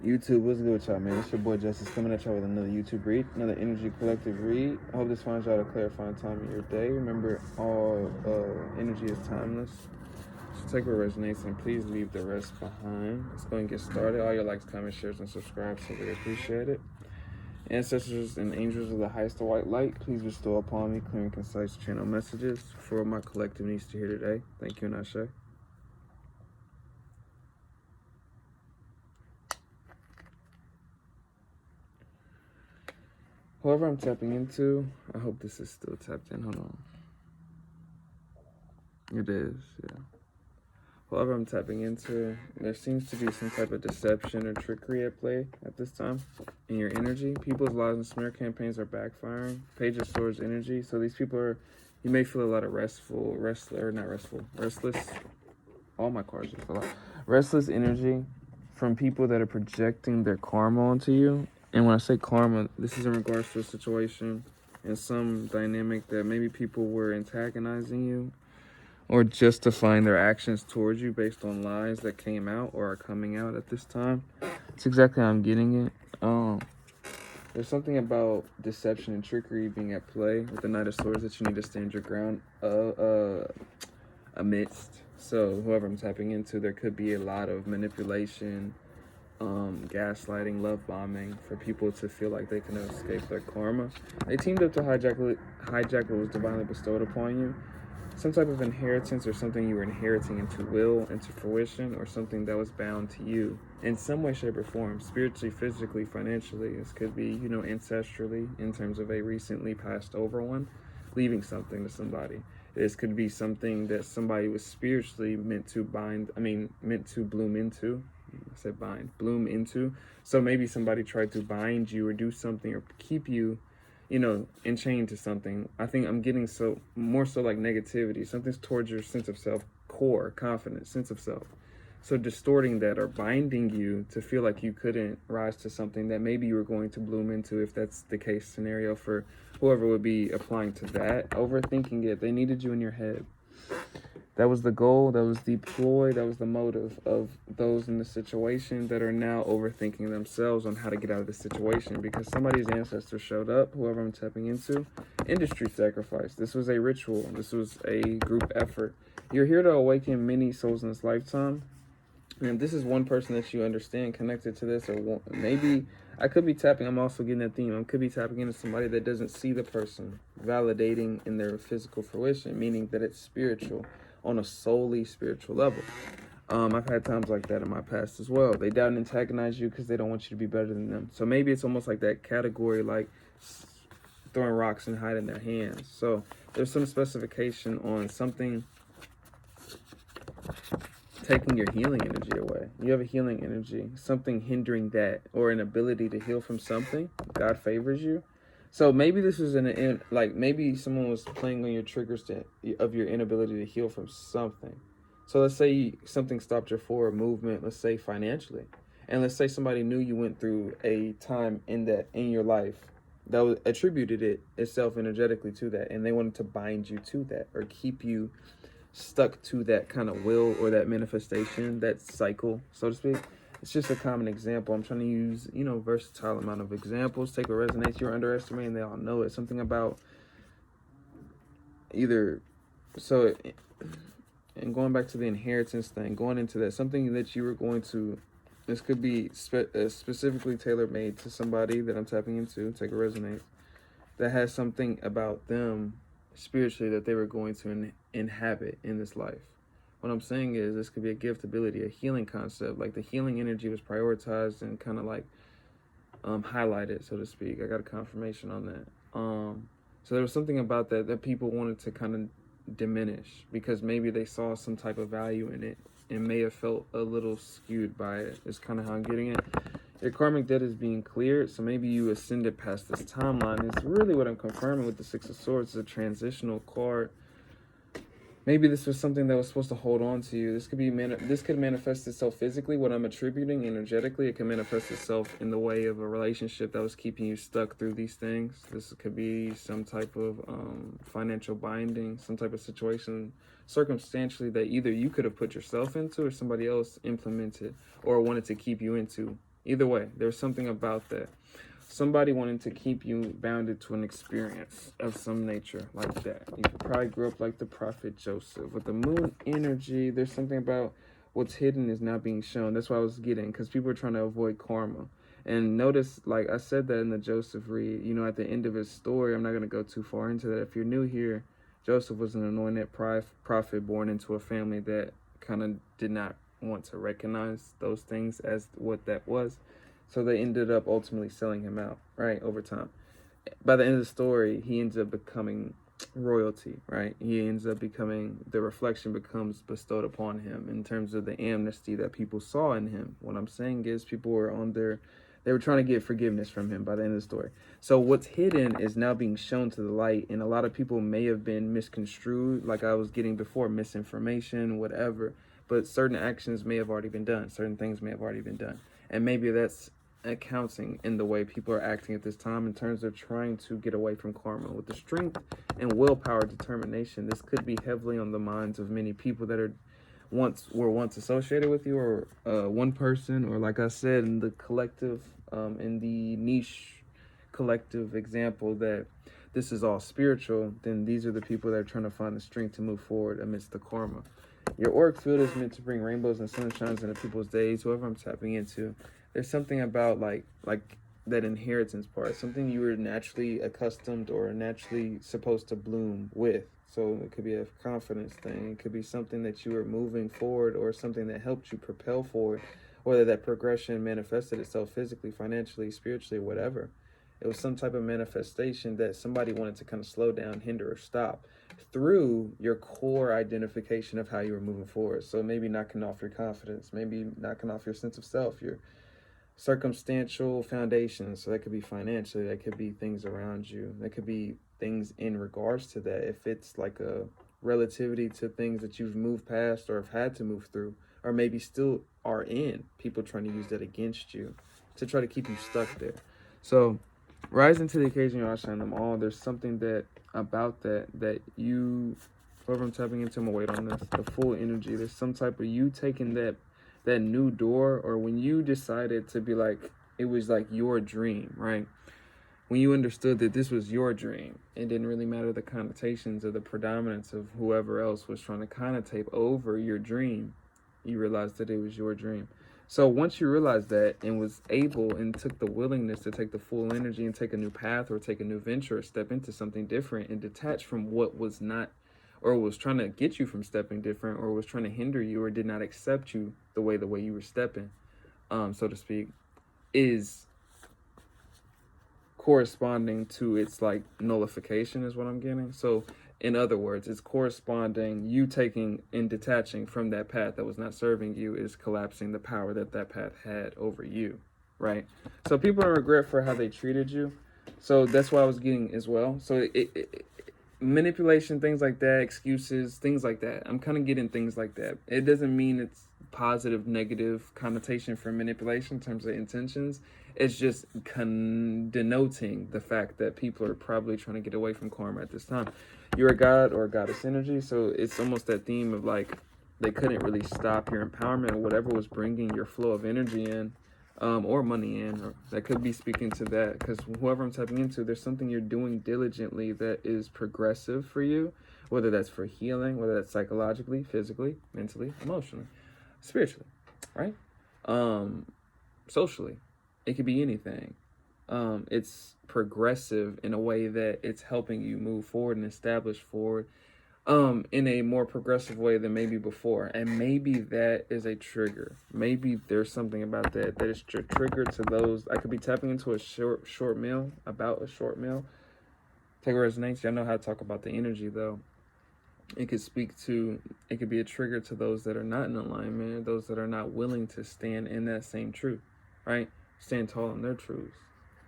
YouTube, what's good with y'all, man? It's your boy Justice coming at y'all with another YouTube read, another energy collective read. I hope this finds y'all at a clarifying time of your day. Remember, all energy is timeless. So take what resonates and please leave the rest behind. Let's go and get started. All your likes, comments, shares, and subscribes, so we appreciate it. Ancestors and angels of the highest of white light, please bestow upon me clear and concise channel messages for what my collective needs to hear today. Thank you, and Ashe. Whoever I'm tapping into, I hope this is still tapped in. Hold on. It is, yeah. Whoever I'm tapping into, there seems to be some type of deception or trickery at play at this time in your energy. People's lies and smear campaigns are backfiring. Page of Swords energy. So these people are, you may feel a lot of restless. All my cards just fell out. Restless energy from people that are projecting their karma onto you. And when I say karma, this is in regards to a situation and some dynamic that maybe people were antagonizing you or justifying their actions towards you based on lies that came out or are coming out at this time. It's exactly how I'm getting it. There's something about deception and trickery being at play with the Knight of Swords that you need to stand your ground amidst. So whoever I'm tapping into, there could be a lot of manipulation, gaslighting, love bombing for people to feel like they can escape their karma. They teamed up to hijack what was divinely bestowed upon you. Some type of inheritance or something you were inheriting into fruition, or something that was bound to you in some way, shape, or form, spiritually, physically, financially. This could be, ancestrally, in terms of a recently passed over one, leaving something to somebody. This could be something that somebody was spiritually meant to bloom into. I said bind, bloom into. So maybe somebody tried to bind you or do something or keep you enchained to something. I think I'm getting more so like negativity. Something's towards your sense of self, core, confidence, sense of self. So distorting that or binding you to feel like you couldn't rise to something that maybe you were going to bloom into, if that's the case scenario for whoever would be applying to that. Overthinking it. They needed you in your head. That was the goal, that was the ploy, that was the motive of those in the situation that are now overthinking themselves on how to get out of the situation because somebody's ancestors showed up, whoever I'm tapping into. Industry sacrifice. This was a ritual. This was a group effort. You're here to awaken many souls in this lifetime. And this is one person that you understand connected to this, or maybe I could be tapping, I'm also getting that theme. I could be tapping into somebody that doesn't see the person validating in their physical fruition, meaning that it's spiritual on a solely spiritual level. I've had times like that in my past as well. They doubt and antagonize you because they don't want you to be better than them. So maybe it's almost like that category, like throwing rocks and hiding their hands. So there's some specification on something taking your healing energy away. You have a healing energy, something hindering that, or an ability to heal from something. God favors you. So maybe this was maybe someone was playing on your triggers of your inability to heal from something. So let's say something stopped your forward movement, let's say financially. And let's say somebody knew you went through a time in your life that attributed itself energetically to that, and they wanted to bind you to that or keep you stuck to that kind of will or that manifestation, that cycle, so to speak. It's just a common example. I'm trying to use, versatile amount of examples. Take what resonates. You're underestimating. They all know it. Something about and going back to the inheritance thing, going into that, something that you were going to, this could be specifically tailor-made to somebody that I'm tapping into, take what resonates, that has something about them spiritually that they were going to inhabit in this life. What I'm saying is this could be a gift, ability, a healing concept. Like the healing energy was prioritized and kind of like highlighted, so to speak. I got a confirmation on that. So there was something about that people wanted to kind of diminish because maybe they saw some type of value in it and may have felt a little skewed by it. Is kind of how I'm getting it. Your karmic debt is being cleared, so maybe you ascended past this timeline. It's really what I'm confirming with the Six of Swords. It's a transitional card. Maybe this was something that was supposed to hold on to you. This could manifest itself physically, what I'm attributing energetically. It can manifest itself in the way of a relationship that was keeping you stuck through these things. This could be some type of financial binding, some type of situation circumstantially that either you could have put yourself into or somebody else implemented or wanted to keep you into Either way, there's something about that. Somebody wanting to keep you bounded to an experience of some nature like that. You probably grew up like the prophet Joseph. With the moon energy, there's something about what's hidden is not being shown. That's what I was getting, because people are trying to avoid karma. And notice, like I said that in the Joseph read, you know, at the end of his story, I'm not going to go too far into that. If you're new here, Joseph was an anointed prophet born into a family that kind of did not want to recognize those things as what that was. So they ended up ultimately selling him out, right, over time. By the end of the story, he ends up becoming royalty, right? He ends up becoming, the reflection becomes bestowed upon him in terms of the amnesty that people saw in him. What I'm saying is people were on their, they were trying to get forgiveness from him by the end of the story. So what's hidden is now being shown to the light, and a lot of people may have been misconstrued, like I was getting before, misinformation, whatever. But certain actions may have already been done. Certain things may have already been done. And maybe that's accounting in the way people are acting at this time in terms of trying to get away from karma. With the strength and willpower determination, this could be heavily on the minds of many people that are were once associated with you, or one person, or like I said, in the collective, in the niche collective example that this is all spiritual, then these are the people that are trying to find the strength to move forward amidst the karma. Your auric field is meant to bring rainbows and sunshines into people's days, whoever I'm tapping into. There's something about like that inheritance part, something you were naturally accustomed or naturally supposed to bloom with. So it could be a confidence thing. It could be something that you were moving forward, or something that helped you propel forward, whether that progression manifested itself physically, financially, spiritually, whatever. It was some type of manifestation that somebody wanted to kind of slow down, hinder, or stop through your core identification of how you were moving forward. So maybe knocking off your confidence, maybe knocking off your sense of self, your circumstantial foundation. So that could be financially, that could be things around you, that could be things in regards to that. If it's like a relativity to things that you've moved past or have had to move through, or maybe still are in, people trying to use that against you to try to keep you stuck there. So rising to the occasion, you outshine them all. There's something that about that you, whoever I'm tapping into, I'm gonna wait on this, the full energy. There's some type of you taking that new door, or when you decided to be like, it was like your dream, right? When you understood that this was your dream, it didn't really matter the connotations or the predominance of whoever else was trying to connotate over your dream. You realized that it was your dream. So once you realized that and was able and took the willingness to take the full energy and take a new path or take a new venture or step into something different and detach from what was not, or was trying to get you from stepping different, or was trying to hinder you or did not accept you the way you were stepping, so to speak, is corresponding to its like nullification is what I'm getting. So in other words, it's corresponding, you taking and detaching from that path that was not serving you is collapsing the power that path had over you, right? So people are regret for how they treated you. So that's what I was getting as well. So manipulation, things like that, excuses, things like that. I'm kind of getting things like that. It doesn't mean it's positive, negative connotation for manipulation in terms of intentions. It's just denoting the fact that people are probably trying to get away from karma at this time. You're a god or a goddess energy, so it's almost that theme of like they couldn't really stop your empowerment or whatever was bringing your flow of energy in, or money in, or that could be speaking to that, because whoever I'm tapping into, there's something you're doing diligently that is progressive for you, whether that's for healing, whether that's psychologically, physically, mentally, emotionally, spiritually, right? Socially, it could be anything. It's progressive in a way that it's helping you move forward and establish forward in a more progressive way than maybe before. And maybe that is a trigger. Maybe there's something about that is trigger to those. I could be tapping into a short meal, about a short meal. Take resonates. Y'all know how to talk about the energy though. It could be a trigger to those that are not in alignment, those that are not willing to stand in that same truth, right? Stand tall in their truths.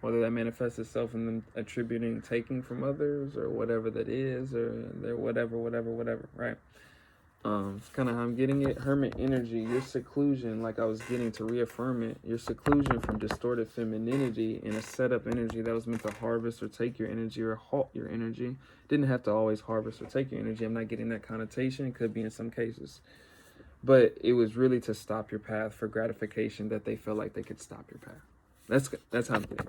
Whether that manifests itself in them attributing taking from others or whatever that is, or their whatever, right? It's kind of how I'm getting it. Hermit energy, your seclusion, like I was getting to reaffirm it, your seclusion from distorted femininity in a setup energy that was meant to harvest or take your energy or halt your energy. Didn't have to always harvest or take your energy. I'm not getting that connotation. It could be in some cases. but it was really to stop your path for gratification that they felt like they could stop your path. That's how I'm thinking.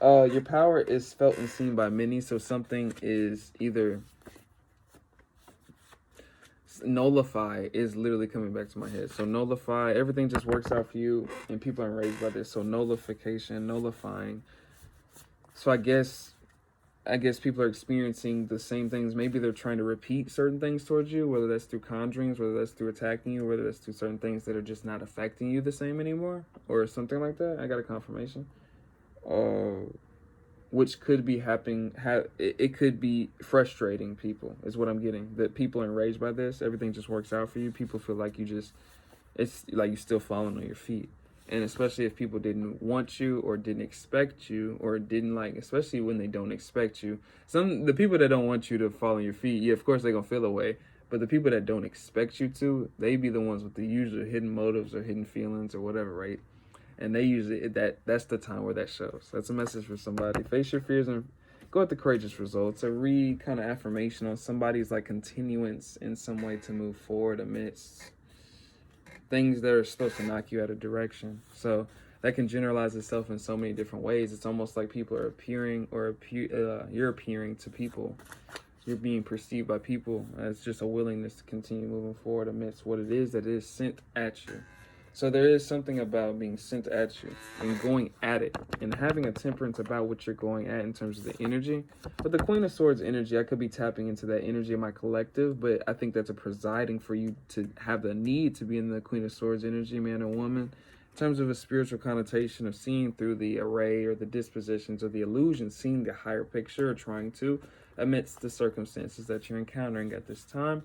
Your power is felt and seen by many, so something is either nullify is literally coming back to my head. So nullify, everything just works out for you, and people are enraged by this. So nullification, nullifying. So I guess people are experiencing the same things. Maybe they're trying to repeat certain things towards you, whether that's through conjurings, whether that's through attacking you, whether that's through certain things that are just not affecting you the same anymore, or something like that. I got a confirmation. Which could be happening. It could be frustrating people, is what I'm getting. That people are enraged by this. Everything just works out for you. People feel like it's like you're still falling on your feet. And especially if people didn't want you or didn't expect you or didn't especially when they don't expect you. The people that don't want you to fall on your feet, yeah, of course they're going to feel away. But the people that don't expect you to, they be the ones with the usual hidden motives or hidden feelings or whatever, right? And they usually, that's the time where that shows. That's a message for somebody. Face your fears and go with the courageous results. A kind of affirmation on somebody's continuance in some way to move forward amidst things that are supposed to knock you out of direction. So that can generalize itself in so many different ways. It's almost like people are appearing, or you're appearing to people. You're being perceived by people as just a willingness to continue moving forward amidst what it is that is sent at you. So there is something about being sent at you and going at it and having a temperance about what you're going at in terms of the energy. But the Queen of Swords energy, I could be tapping into that energy in my collective, but I think that's a presiding for you to have the need to be in the Queen of Swords energy, man or woman, in terms of a spiritual connotation of seeing through the array or the dispositions or the illusion, seeing the higher picture, or trying to amidst the circumstances that you're encountering at this time.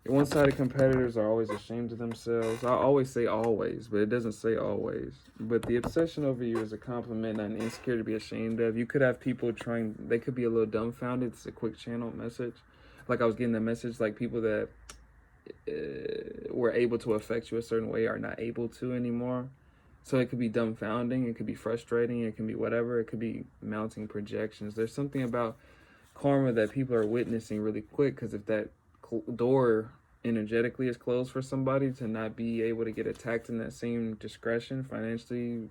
Your one-sided competitors are always ashamed of themselves. I always say always, but it doesn't say always. But the obsession over you is a compliment, not an insecure to be ashamed of. You could have people they could be a little dumbfounded. It's a quick channel message. Like I was getting that message, like people that were able to affect you a certain way are not able to anymore. So it could be dumbfounding, it could be frustrating, it can be whatever, it could be mounting projections. There's something about karma that people are witnessing really quick, because if that door energetically is closed for somebody to not be able to get attacked in that same discretion, financially,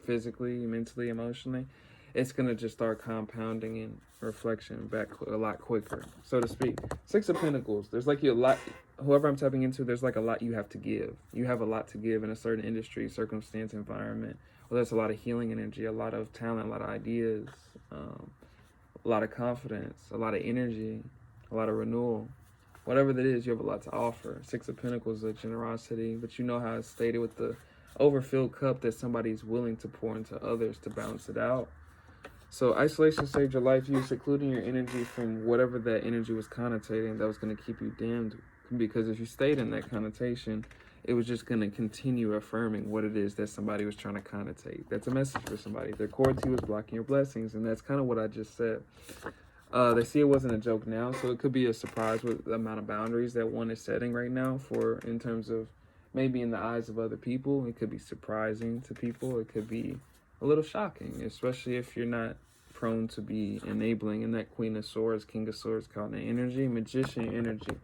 physically, mentally, emotionally, it's going to just start compounding in reflection back a lot quicker, so to speak. Six of Pentacles, there's a lot, whoever I'm tapping into, there's a lot you have to give. You have a lot to give in a certain industry, circumstance, environment. Well, there's a lot of healing energy, a lot of talent, a lot of ideas, a lot of confidence, a lot of energy, a lot of renewal. Whatever that is, you have a lot to offer. Six of Pentacles is generosity, but you know how it's stated with the overfilled cup that somebody's willing to pour into others to balance it out. So isolation saved your life. You secluding your energy from whatever that energy was connotating that was going to keep you dimmed. Because if you stayed in that connotation, it was just going to continue affirming what it is that somebody was trying to connotate. That's a message for somebody. Their core T was blocking your blessings, and that's kind of what I just said. They see it wasn't a joke now, so it could be a surprise with the amount of boundaries that one is setting right now in terms of maybe in the eyes of other people. It could be surprising to people. It could be a little shocking, especially if you're not prone to be enabling in that Queen of Swords, King of Swords called an energy, Magician energy.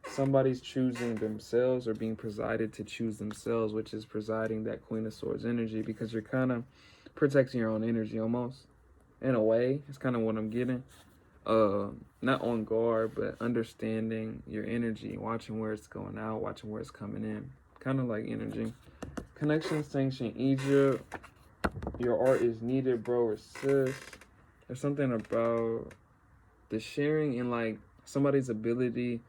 Somebody's choosing themselves or being presided to choose themselves, which is presiding that Queen of Swords energy, because you're kind of protecting your own energy almost. In a way, it's kind of what I'm getting. Not on guard, but understanding your energy, watching where it's going out, watching where it's coming in. Kind of like energy. Connection, sanction, Egypt. Your art is needed, bro or sis. There's something about the sharing and somebody's ability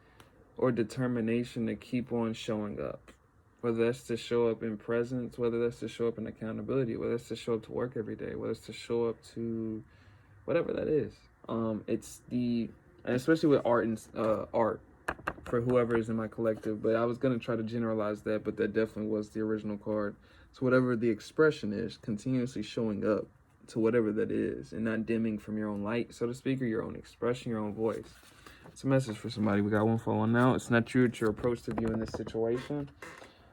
or determination to keep on showing up. Whether that's to show up in presence, whether that's to show up in accountability, whether that's to show up to work every day, whether it's to show up to whatever that is. And especially with art and art for whoever is in my collective, but I was going to try to generalize that, but that definitely was the original card. So whatever the expression is, continuously showing up to whatever that is and not dimming from your own light, so to speak, or your own expression, your own voice. It's a message for somebody. We got one for one now. It's not your approach to viewing this situation.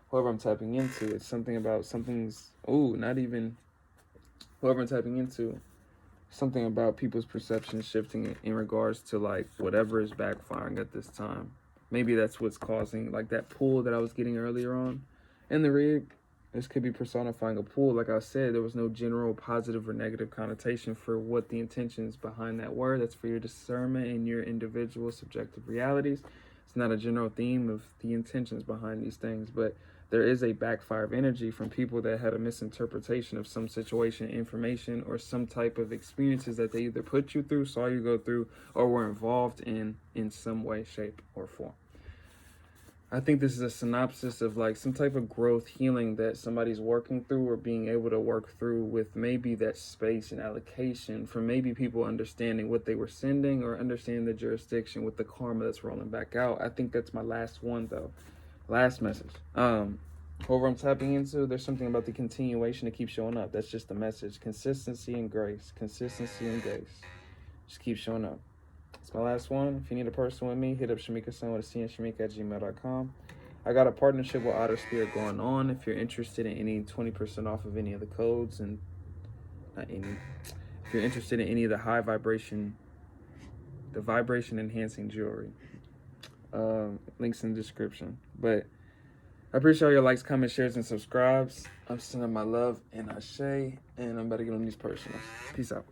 Whoever I'm tapping into, it's something about whoever I'm tapping into, something about people's perception shifting in regards to whatever is backfiring at this time. Maybe that's what's causing like that pull that I was getting earlier on in the rig. This could be personifying a pull. Like I said, there was no general positive or negative connotation for what the intentions behind that were. That's for your discernment and your individual subjective realities. It's not a general theme of the intentions behind these things, but there is a backfire of energy from people that had a misinterpretation of some situation, information, or some type of experiences that they either put you through, saw you go through, or were involved in some way, shape, or form. I think this is a synopsis of like some type of growth healing that somebody's working through or being able to work through with maybe that space and allocation for maybe people understanding what they were sending or understanding the jurisdiction with the karma that's rolling back out. I think that's my last one though. Last message. Whoever I'm tapping into, there's something about the continuation that keeps showing up. That's just the message. Consistency and grace. Consistency and grace. Just keep showing up. It's my last one. If you need a person with me, hit up Shamika-san with a C and Shamika@gmail.com. I got a partnership with Otter Spirit going on. If you're interested in any 20% off of any of the codes and not any. If you're interested in any of the vibration enhancing jewelry, links in the description. But I appreciate all your likes, comments, shares, and subscribes. I'm sending my love and ashe, and I'm about to get on these personals. Peace out.